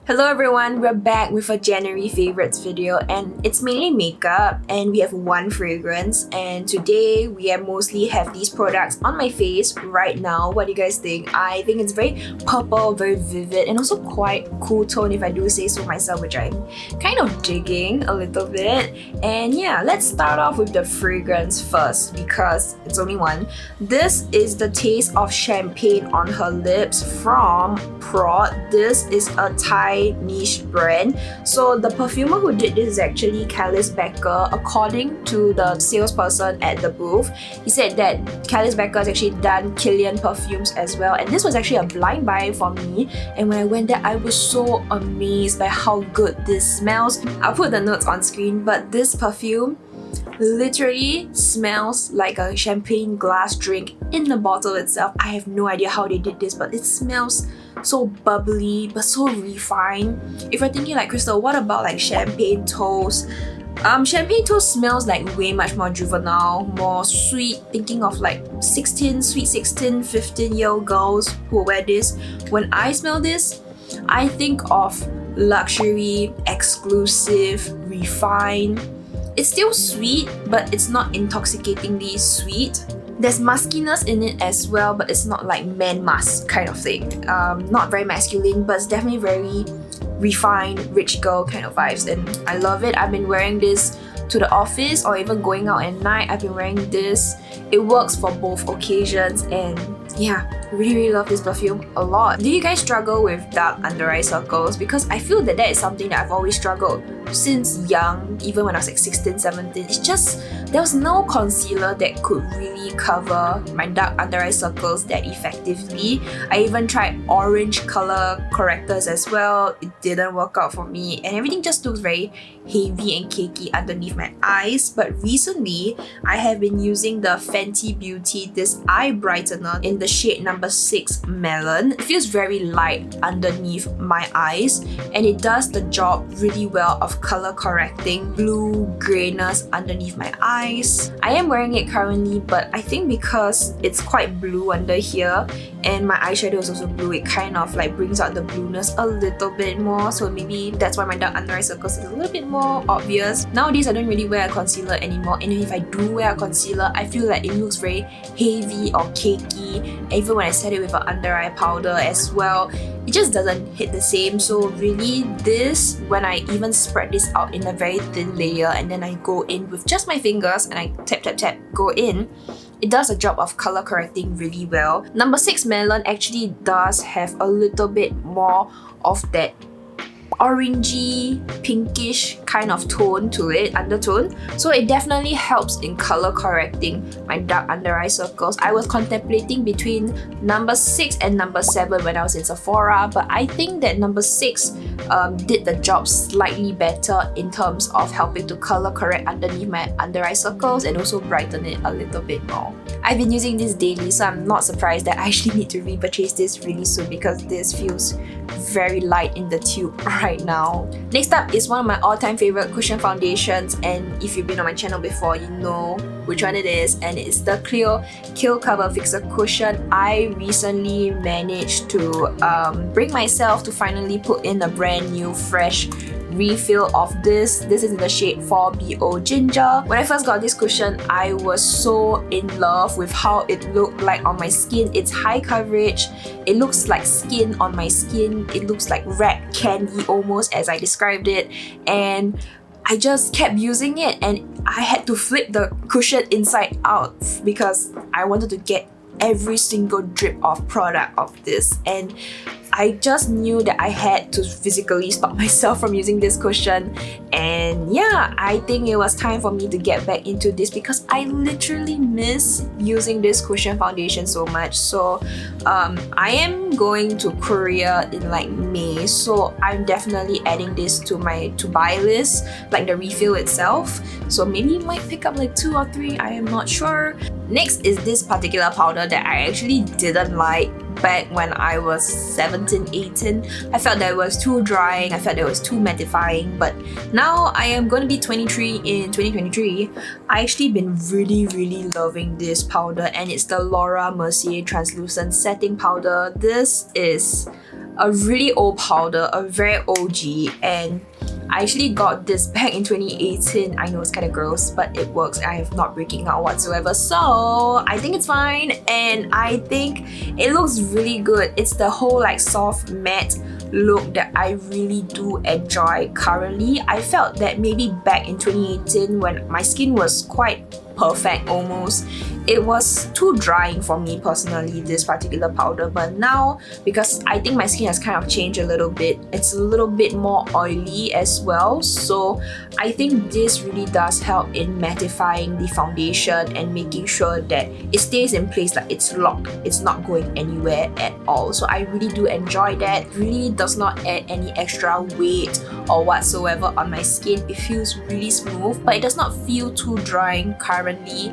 Hello everyone, we're back with a January favorites video and it's mainly makeup and we have one fragrance, and today we mostly have these products on my face right now. What do you guys think? I think it's very purple, very vivid, and also quite cool tone if I do say so myself, which I'm kind of digging a little bit. And yeah, let's start off with the fragrance first because it's only one. This is the Taste of Champagne on Her Lips from Prod. This is a Thai niche brand. So the perfumer who did this is actually Callis Becker. According to the salesperson at the booth, he said that Callis Becker has actually done Kilian perfumes as well, and this was actually a blind buy for me. And when I went there, I was so amazed by how good this smells. I'll put the notes on screen, but this perfume literally smells like a champagne glass drink in the bottle itself. I have no idea how they did this, but it smells so bubbly but so refined. If you're thinking like, Crystal, what about like champagne toast? Champagne toast smells like way much more juvenile, more sweet, thinking of like sweet 16, 15-year-old girls who wear this. When I smell this, I think of luxury, exclusive, refined. It's still sweet, but it's not intoxicatingly sweet. There's muskiness in it as well, but it's not like man musk kind of thing. Not very masculine, but it's definitely very refined, rich girl kind of vibes, and I love it. I've been wearing this to the office or even going out at night. I've been wearing this. It works for both occasions, and yeah, really love this perfume a lot. Do you guys struggle with dark under eye circles? Because I feel that is something that I've always struggled since young, even when I was like 16, 17. It's just, there was no concealer that could really cover my dark under eye circles that effectively. I even tried orange color correctors as well. It didn't work out for me, and everything just looks very heavy and cakey underneath my eyes. But recently, I have been using the Fenty Beauty, this eye brightener in the shade number 6 Melon. It feels very light underneath my eyes, and it does the job really well of color correcting blue grayness underneath my eyes. I am wearing it currently, but I think because it's quite blue under here and my eyeshadow is also blue, it kind of like brings out the blueness a little bit more. So maybe that's why my dark under eye circles is a little bit more obvious. Nowadays, I don't really wear a concealer anymore, and if I do wear a concealer, I feel like it looks very heavy or cakey. Even when I set it with an under eye powder as well, it just doesn't hit the same. So really, this, when I even spread this out in a very thin layer and then I go in with just my fingers and I tap, go in, it does a job of color correcting really well. Number 6 Melon actually does have a little bit more of that orangey, pinkish kind of tone to it, undertone. So it definitely helps in color correcting my dark under eye circles. I was contemplating between number 6 and number 7 when I was in Sephora, but I think that number 6 did the job slightly better in terms of helping to color correct underneath my under eye circles and also brighten it a little bit more. I've been using this daily, so I'm not surprised that I actually need to repurchase this really soon because this feels very light in the tube right now. Next up is one of my all-time favorite cushion foundations, and if you've been on my channel before, you know which one it is, and it's the CLIO Kill Cover Fixer Cushion. I recently managed to bring myself to finally put in a brand new fresh refill of this. This is in the shade 4BO Ginger. When I first got this cushion, I was so in love with how it looked like on my skin. It's high coverage, it looks like skin on my skin, it looks like red candy almost as I described it, and I just kept using it, and I had to flip the cushion inside out because I wanted to get every single drip of product of this, and I just knew that I had to physically stop myself from using this cushion. And yeah, I think it was time for me to get back into this because I literally miss using this cushion foundation so much. So I am going to Korea in like May, so I'm definitely adding this to my to buy list, like the refill itself. So maybe might pick up like 2 or 3, I am not sure. Next is this particular powder that I actually didn't like, back when I was 17, 18. I felt that it was too drying, I felt that it was too mattifying, but now I am going to be 23 in 2023. I actually been really loving this powder, and it's the Laura Mercier Translucent Setting Powder. This is a really old powder, a very OG, and I actually got this back in 2018. I know it's kind of gross, but it works. I am not breaking out whatsoever, so I think it's fine, and I think it looks really good. It's the whole like soft matte look that I really do enjoy currently. I felt that maybe back in 2018 when my skin was quite perfect almost, it was too drying for me personally, this particular powder. But now, because I think my skin has kind of changed a little bit, it's a little bit more oily as well, so I think this really does help in mattifying the foundation and making sure that it stays in place, like it's locked, it's not going anywhere at all. So I really do enjoy that. Really does not add any extra weight or whatsoever on my skin. It feels really smooth, but it does not feel too drying currently.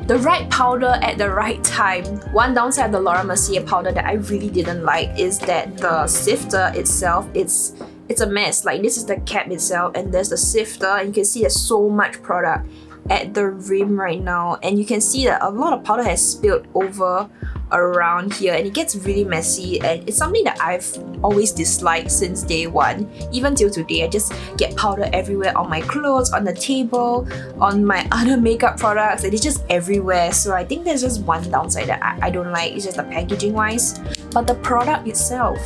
The right powder at the right time. One downside of the Laura Mercier powder that I really didn't like is that the sifter itself, it's a mess. Like, this is the cap itself, and there's the sifter, and you can see there's so much product at the rim right now, and you can see that a lot of powder has spilled over around here, and it gets really messy, and it's something that I've always disliked since day one. Even till today, I just get powder everywhere on my clothes, on the table, on my other makeup products, and it's just everywhere. So I think there's just one downside that I don't like. It's just the packaging wise, but the product itself,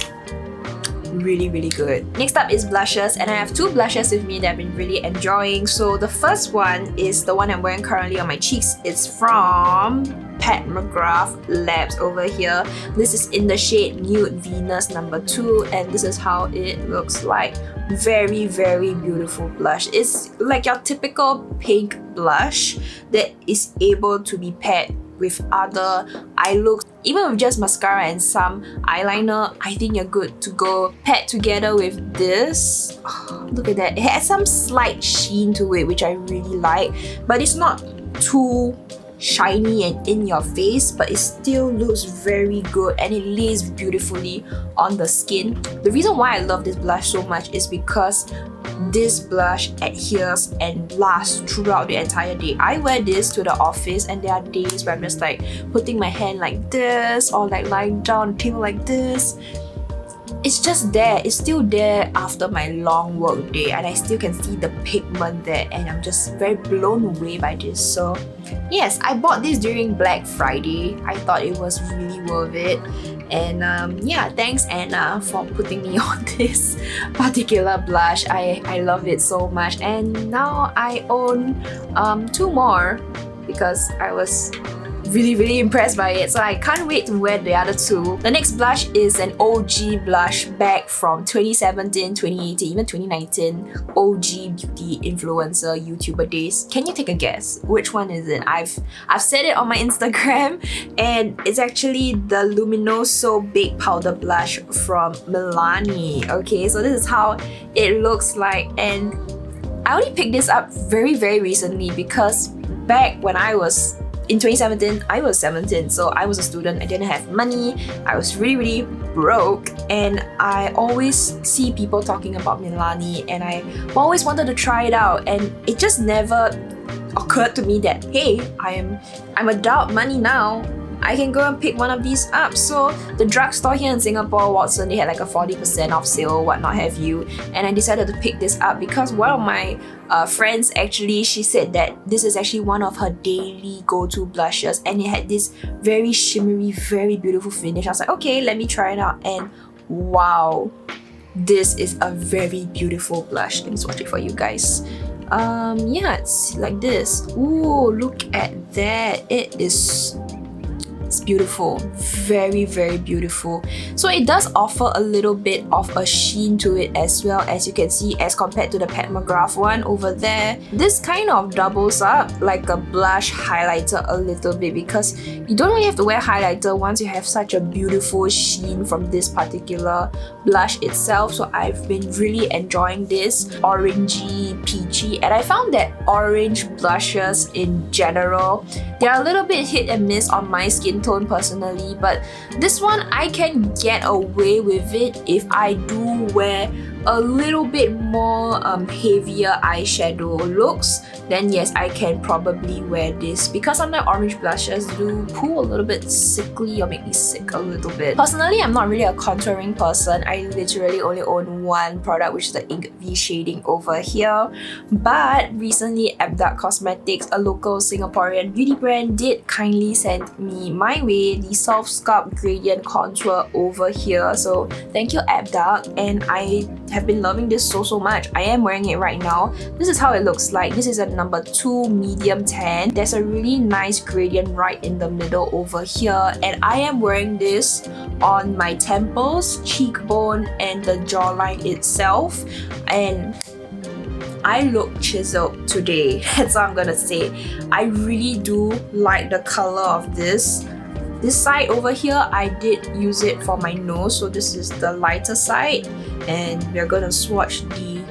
really good. Next up is blushes, and I have two blushes with me that I've been really enjoying. So the first one is the one I'm wearing currently on my cheeks. It's from McGrath Labs over here. This is in the shade Nude Venus number 2, and this is how it looks like. Very beautiful blush. It's like your typical pink blush that is able to be paired with other eye looks. Even with just mascara and some eyeliner, I think you're good to go. Paired together with this, oh, look at that. It has some slight sheen to it, which I really like, but it's not too shiny and in your face, but it still looks very good, and it lays beautifully on the skin. The reason why I love this blush so much is because this blush adheres and lasts throughout the entire day. I wear this to the office, and there are days where I'm just like putting my hand like this, or like lying down on the table like this. It's just there, it's still there after my long work day, and I still can see the pigment there, and I'm just very blown away by this. So yes, I bought this during Black Friday. I thought it was really worth it, and yeah, thanks Anna for putting me on this particular blush. I love it so much, and now I own two more because I was really impressed by it, so I can't wait to wear the other two. The next blush is an OG blush back from 2017, 2018, even 2019 OG beauty influencer YouTuber days. Can you take a guess? Which one is it? I've said it on my Instagram, and it's actually the Luminoso Big Powder Blush from Melon. Okay, so this is how it looks like, and I only picked this up very recently because back when I was in 2017, I was 17, so I was a student. I didn't have money. I was really broke, and I always see people talking about Melon, and I always wanted to try it out, and it just never occurred to me that, hey, I'm adult money now, I can go and pick one of these up. So the drugstore here in Singapore, Watson, they had like a 40% off sale, whatnot have you, and I decided to pick this up because one of my friends, actually, she said that this is actually one of her daily go-to blushes, and it had this very shimmery, very beautiful finish. I was like, okay, let me try it out, and wow, this is a very beautiful blush. Let me swatch it for you guys. Yeah, it's like this. Ooh, look at that. It's beautiful, very beautiful. So it does offer a little bit of a sheen to it as well, as you can see, as compared to the Pat McGrath one over there. This kind of doubles up like a blush highlighter a little bit, because you don't really have to wear highlighter once you have such a beautiful sheen from this particular blush itself. So I've been really enjoying this orangey, peachy, and I found that orange blushes in general, they're a little bit hit and miss on my skin tone tone personally, but this one I can get away with it if I do wear a little bit more heavier eyeshadow looks. Then yes, I can probably wear this because sometimes orange blushes do pull a little bit sickly or make me sick a little bit. Personally, I'm not really a contouring person. I literally only own one product, which is the Ink V shading over here. But recently, Abduct Cosmetics, a local Singaporean beauty brand, did kindly send me my way the Soft Sculpt Gradient Contour over here. So thank you, Abduct, and I have been loving this so much. I am wearing it right now. This is how it looks like. This is a number 2 medium tan. There's a really nice gradient right in the middle over here, and I am wearing this on my temples, cheekbone, and the jawline itself, and I look chiseled today. That's all I'm gonna say. I really do like the color of this. This side over here, I did use it for my nose, so this is the lighter side, and we're gonna swatch the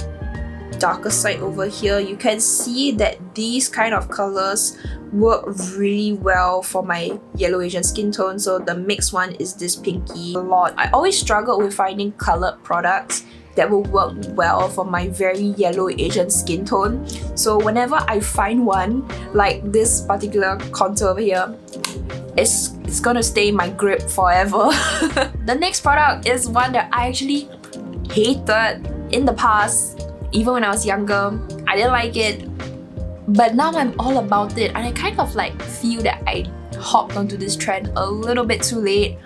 darker side over here. You can see that these kind of colors work really well for my yellow Asian skin tone, so the mixed one is this pinky a lot. I always struggle with finding colored products that will work well for my very yellow Asian skin tone. So whenever I find one, like this particular contour over here, it's gonna stay in my grip forever. The next product is one that I actually hated in the past. Even when I was younger, I didn't like it. But now I'm all about it, and I kind of like feel that I hopped onto this trend a little bit too late.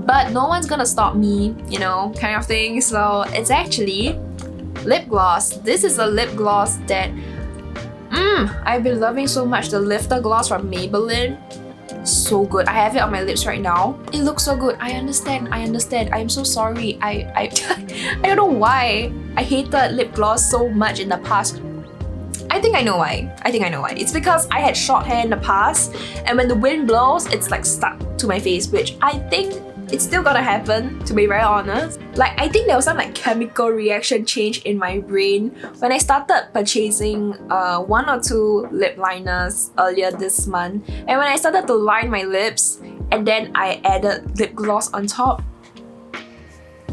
But no one's gonna stop me, you know, kind of thing. So it's actually lip gloss. This is a lip gloss that I've been loving so much. The Lifter Gloss from Maybelline. So good. I have it on my lips right now. It looks so good. I understand. I'm so sorry. I don't know why I hated lip gloss so much in the past. I think I know why. It's because I had short hair in the past, and when the wind blows, it's like stuck to my face, which I think it's still gonna happen, to be very honest. Like, I think there was some like chemical reaction change in my brain when I started purchasing 1 or 2 lip liners earlier this month, and when I started to line my lips and then I added lip gloss on top.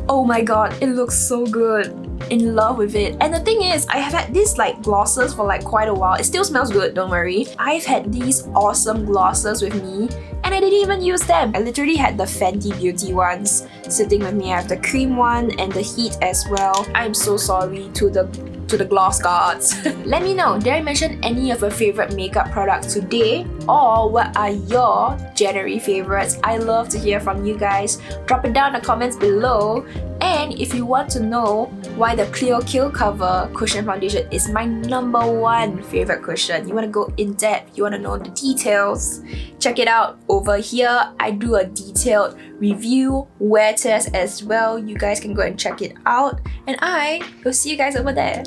Oh my god, it looks so good. In love with it. And the thing is, I have had these like glosses for like quite a while. It still smells good, don't worry. I've had these awesome glosses with me and I didn't even use them. I literally had the Fenty Beauty ones sitting with me. I have the cream one and the heat as well. I'm so sorry to the gloss gods. Let me know, did I mention any of your favorite makeup products today? Or what are your January favorites? I love to hear from you guys. Drop it down in the comments below. And if you want to know why the CLIO Kill Cover Cushion Foundation is my #1 favorite cushion, you want to go in depth, you want to know the details, check it out over here. I do a detailed review, wear test as well. You guys can go and check it out. And I will see you guys over there.